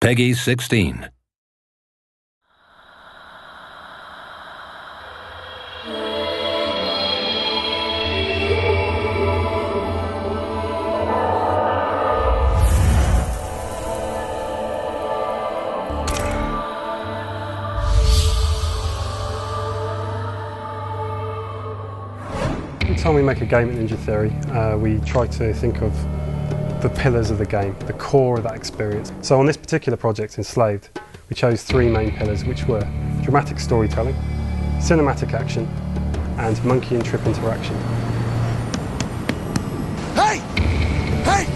Peggy 16. Every time we make a game at Ninja Theory, we try to think of the pillars of the game, the core of that experience. So on this particular project, Enslaved, we chose three main pillars, which were dramatic storytelling, cinematic action, and monkey and trip interaction. Hey! Hey!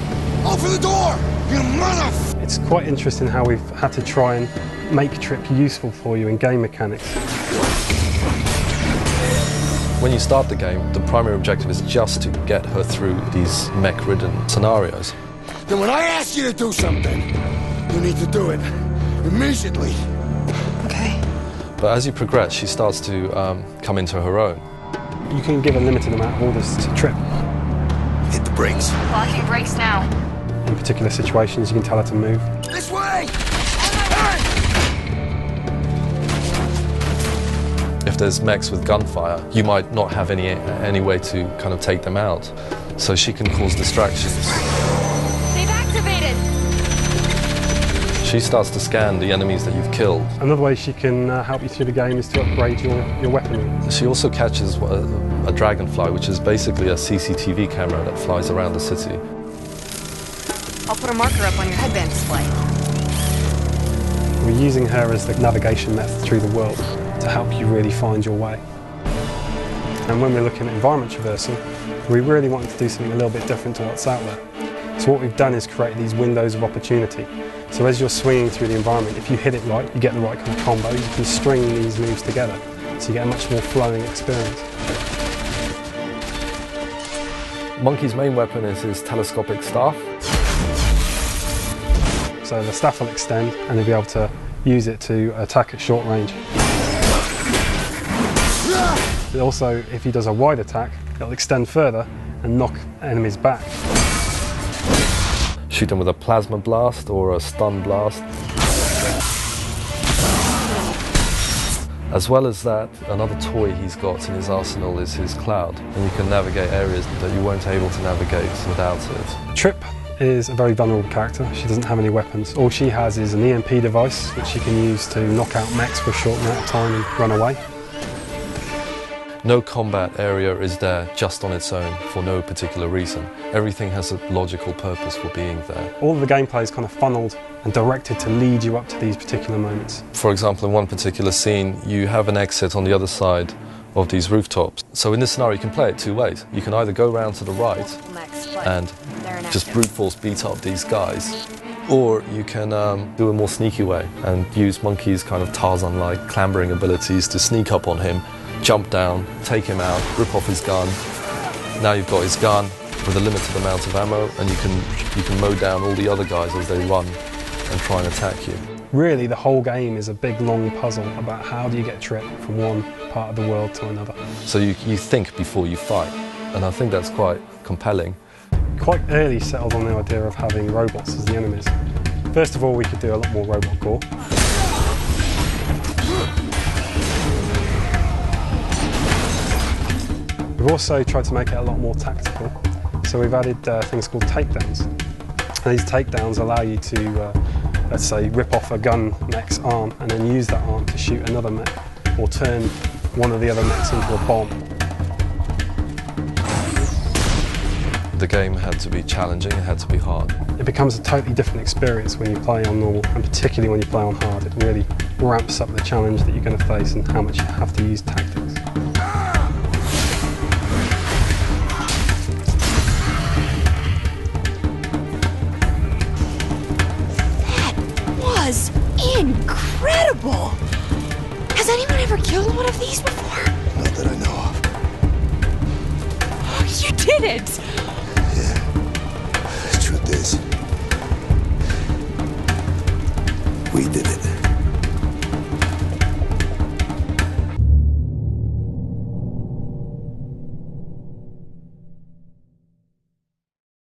Open the door! You mother... It's quite interesting how we've had to try and make Trip useful for you in game mechanics. When you start the game, the primary objective is just to get her through these mech-ridden scenarios. Then when I ask you to do something, you need to do it immediately. Okay. But as you progress, she starts to come into her own. You can give a limited amount of orders to Trip. Hit the brakes. Locking brakes now. In particular situations, you can tell her to move. This way! If there's mechs with gunfire, you might not have any way to kind of take them out. So she can cause distractions. They've activated! She starts to scan the enemies that you've killed. Another way she can help you through the game is to upgrade your weaponry. She also catches a dragonfly, which is basically a CCTV camera that flies around the city. I'll put a marker up on your headband display. We're using her as the navigation method through the world to help you really find your way. And when we're looking at environment traversal, we really wanted to do something a little bit different to what's out there. So what we've done is create these windows of opportunity. So as you're swinging through the environment, if you hit it right, you get the right kind of combo, you can string these moves together, so you get a much more flowing experience. Monkey's main weapon is his telescopic staff. So the staff will extend and you'll be able to use it to attack at short range. Also, if he does a wide attack, it'll extend further and knock enemies back. Shoot them with a plasma blast or a stun blast. As well as that, another toy he's got in his arsenal is his cloud, and you can navigate areas that you weren't able to navigate without it. Trip is a very vulnerable character. She doesn't have any weapons. All she has is an EMP device which she can use to knock out mechs for a short amount of time and run away. No combat area is there just on its own for no particular reason. Everything has a logical purpose for being there. All of the gameplay is kind of funneled and directed to lead you up to these particular moments. For example, in one particular scene, you have an exit on the other side of these rooftops. So in this scenario, you can play it two ways. You can either go around to the right and just brute force beat up these guys, or you can do a more sneaky way and use Monkey's kind of Tarzan-like clambering abilities to sneak up on him, jump down, take him out, rip off his gun. Now you've got his gun with a limited amount of ammo, and you can mow down all the other guys as they run and try and attack you. Really, the whole game is a big, long puzzle about how do you get Trip from one part of the world to another. So you think before you fight, and I think that's quite compelling. Quite early settled on the idea of having robots as the enemies. First of all, we could do a lot more robot gore. We've also tried to make it a lot more tactical, so we've added things called takedowns. And these takedowns allow you to, let's say, rip off a gun mech's arm and then use that arm to shoot another mech, or turn one of the other mechs into a bomb. The game had to be challenging, it had to be hard. It becomes a totally different experience when you play on normal, and particularly when you play on hard. It really ramps up the challenge that you're going to face and how much you have to use tactics. Was incredible! Has anyone ever killed one of these before? Not that I know of. You did it!